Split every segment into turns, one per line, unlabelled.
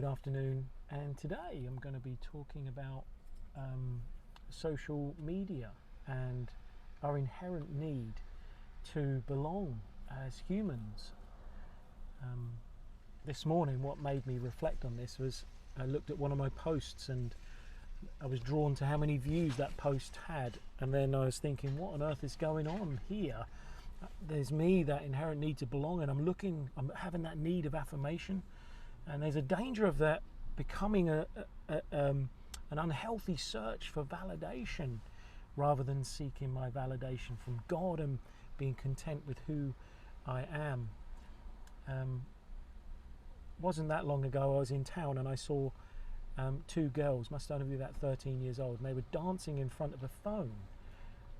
Good afternoon, and today I'm going to be talking about social media and our inherent need to belong as humans. This morning, what made me reflect on this was I looked at one of my posts and I was drawn to how many views that post had, and then I was thinking, what on earth is going on here? There's me, that inherent need to belong, and I'm having that need of affirmation. And there's a danger of that becoming an unhealthy search for validation rather than seeking my validation from God and being content with who I am. Wasn't that long ago I was in town and I saw two girls, must only be about 13 years old, and they were dancing in front of a phone.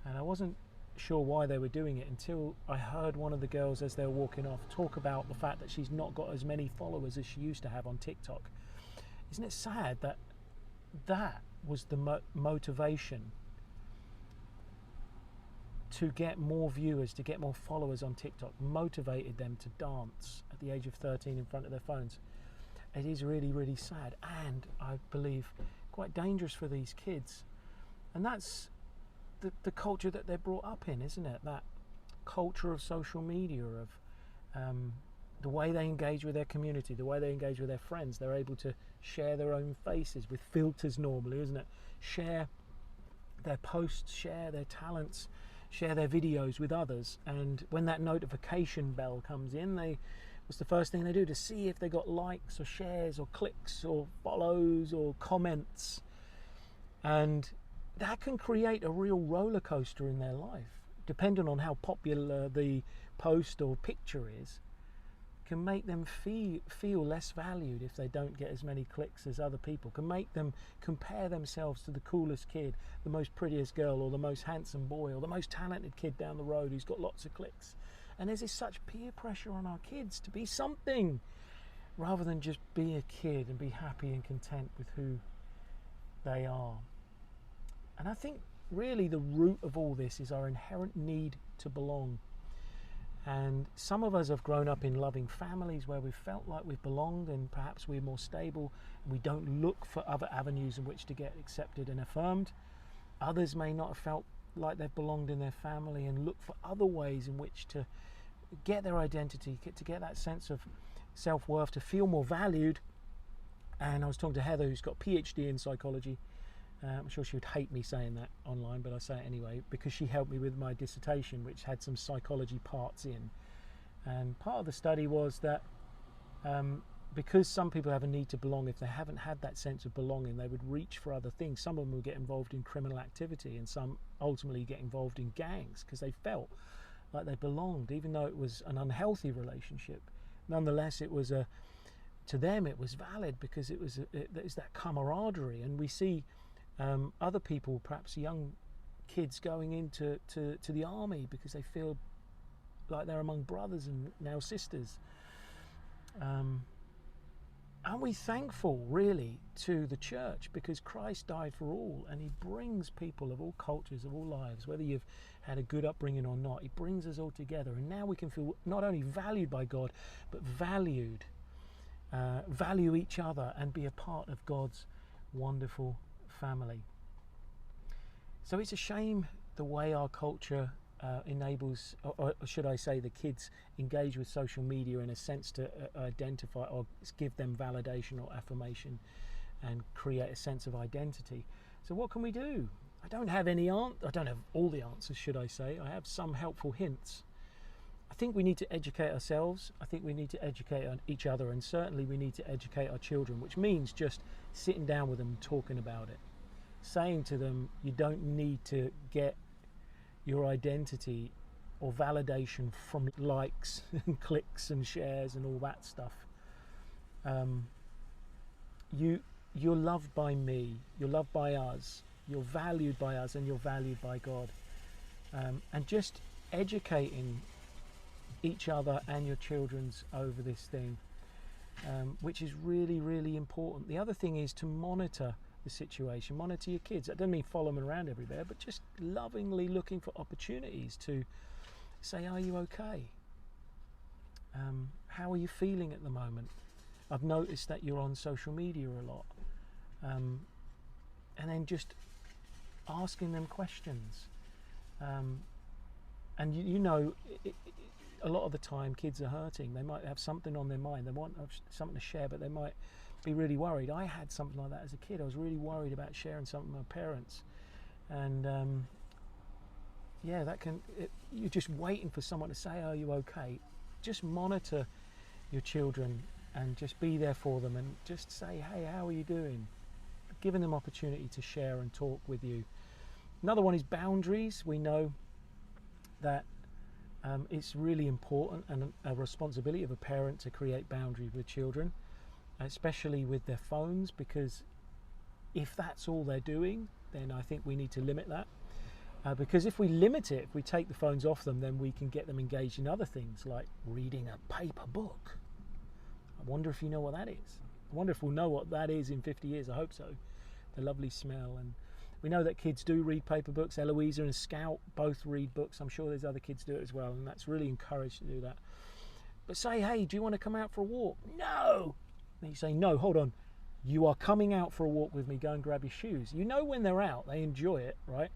And I wasn't sure why they were doing it until I heard one of the girls, as they were walking off, talk about the fact that she's not got as many followers as she used to have on TikTok. Isn't it sad that that was the motivation to get more viewers, to get more followers on TikTok, motivated them to dance at the age of 13 in front of their phones? It is really, really sad, and I believe quite dangerous for these kids. And that's the culture that they're brought up in, isn't it? That culture of social media, of the way they engage with their community, the way they engage with their friends. They're able to share their own faces with filters normally, isn't it? Share their posts, share their talents, share their videos with others. And when that notification bell comes in, what's the first thing they do to see if they got likes or shares or clicks or follows or comments? And that can create a real roller coaster in their life, depending on how popular the post or picture is. Can make them feel less valued if they don't get as many clicks as other people. Can make them compare themselves to the coolest kid, the most prettiest girl, or the most handsome boy, or the most talented kid down the road who's got lots of clicks. And there's such peer pressure on our kids to be something rather than just be a kid and be happy and content with who they are. And I think really the root of all this is our inherent need to belong. And some of us have grown up in loving families where we've felt like we've belonged, and perhaps we're more stable and we don't look for other avenues in which to get accepted and affirmed. Others may not have felt like they've belonged in their family and look for other ways in which to get their identity, to get that sense of self-worth, to feel more valued. And I was talking to Heather, who's got a PhD in psychology. I'm sure she would hate me saying that online, but I say it anyway, because she helped me with my dissertation, which had some psychology parts in. And part of the study was that because some people have a need to belong, if they haven't had that sense of belonging, they would reach for other things. Some of them would get involved in criminal activity, and some ultimately get involved in gangs because they felt like they belonged, even though it was an unhealthy relationship. Nonetheless, it was to them it was valid because it was that camaraderie. And we see other people, perhaps young kids, going into the army because they feel like they're among brothers and now sisters. Aren't we thankful really to the church, because Christ died for all, and he brings people of all cultures, of all lives, whether you've had a good upbringing or not. He brings us all together, and now we can feel not only valued by God but value each other and be a part of God's wonderful family. So it's a shame the way our culture enables, or should I say, the kids engage with social media in a sense to identify or give them validation or affirmation and create a sense of identity. So what can we do? I don't have all the answers, should I say. I have some helpful hints. I think we need to educate ourselves. I think we need to educate each other, and certainly we need to educate our children, which means just sitting down with them and talking about it. Saying to them, you don't need to get your identity or validation from likes and clicks and shares and all that stuff. You're loved by me, you're loved by us, you're valued by us, and you're valued by God. And just educating each other and your children's over this thing, which is really, really important. The other thing is to monitor the situation, monitor your kids. I don't mean follow them around everywhere, but just lovingly looking for opportunities to say, are you okay? How are you feeling at the moment? I've noticed that you're on social media a lot. And then just asking them questions. And a lot of the time kids are hurting. They might have something on their mind. They want something to share, but they might be really worried. I had something like that as a kid. I was really worried about sharing something with my parents. And you're just waiting for someone to say, "Are you okay?" Just monitor your children and just be there for them and just say, "Hey, how are you doing?" Giving them opportunity to share and talk with you. Another one is boundaries. We know that it's really important and a responsibility of a parent to create boundaries with children, especially with their phones, because if that's all they're doing, then I think we need to limit that. Because if we limit it, if we take the phones off them, then we can get them engaged in other things like reading a paper book. I wonder if you know what that is. I wonder if we'll know what that is in 50 years. I hope so. The lovely smell. And we know that kids do read paper books. Eloisa and Scout both read books. I'm sure there's other kids do it as well, and that's really encouraged to do that. But say, "Hey, do you want to come out for a walk?" "No!" And you say, "No, hold on. You are coming out for a walk with me. Go and grab your shoes." You know when they're out, they enjoy it, right?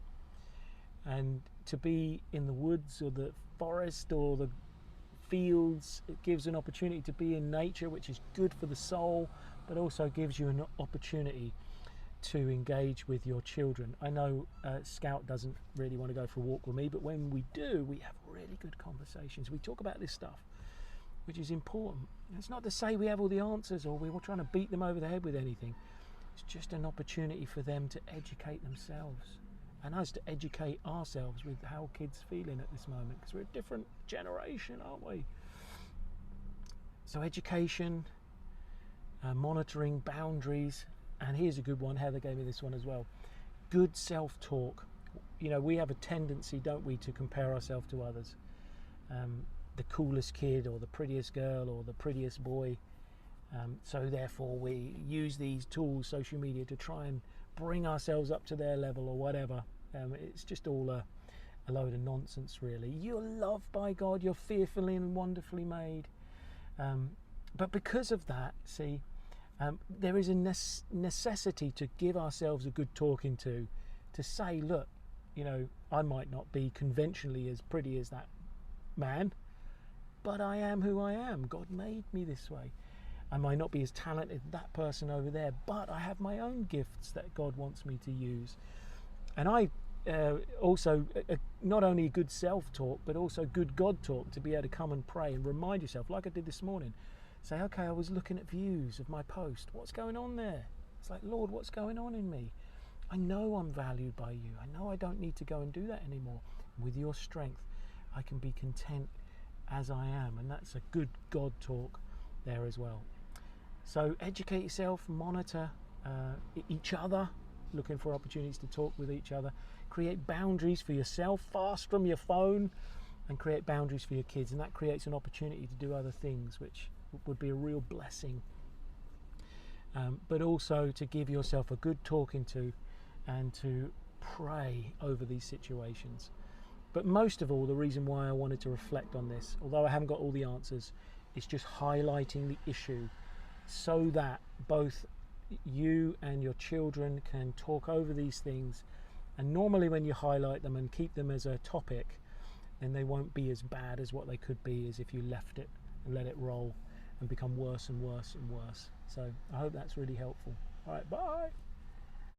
And to be in the woods or the forest or the fields, it gives an opportunity to be in nature, which is good for the soul, but also gives you an opportunity to engage with your children. I know Scout doesn't really want to go for a walk with me, but when we do, we have really good conversations. We talk about this stuff, which is important. It's not to say we have all the answers or we're trying to beat them over the head with anything. It's just an opportunity for them to educate themselves and us to educate ourselves with how kids are feeling at this moment, because we're a different generation, aren't we? So education, monitoring, boundaries, and here's a good one. Heather gave me this one as well. Good self-talk. You know, we have a tendency, don't we, to compare ourselves to others. The coolest kid or the prettiest girl or the prettiest boy. So therefore we use these tools, social media, to try and bring ourselves up to their level or whatever. It's just all a load of nonsense, really. You're loved by God. You're fearfully and wonderfully made. But because of that, see, there is a necessity to give ourselves a good talking to say, look, you know, I might not be conventionally as pretty as that man, but I am who I am. God made me this way. I might not be as talented as that person over there, but I have my own gifts that God wants me to use. And I also, not only good self-talk, but also good God talk, to be able to come and pray and remind yourself, like I did this morning. Say, okay, I was looking at views of my post. What's going on there? It's like, Lord, what's going on in me? I know I'm valued by you. I know I don't need to go and do that anymore. With your strength, I can be content as I am. And that's a good God talk there as well. So educate yourself, monitor each other, looking for opportunities to talk with each other. Create boundaries for yourself, fast from your phone, and create boundaries for your kids. And that creates an opportunity to do other things, which would be a real blessing. But also to give yourself a good talking to and to pray over these situations. But most of all, the reason why I wanted to reflect on this, although I haven't got all the answers, is just highlighting the issue so that both you and your children can talk over these things. And normally when you highlight them and keep them as a topic, then they won't be as bad as what they could be as if you left it and let it roll and become worse and worse and worse. So I hope that's really helpful. All right, bye.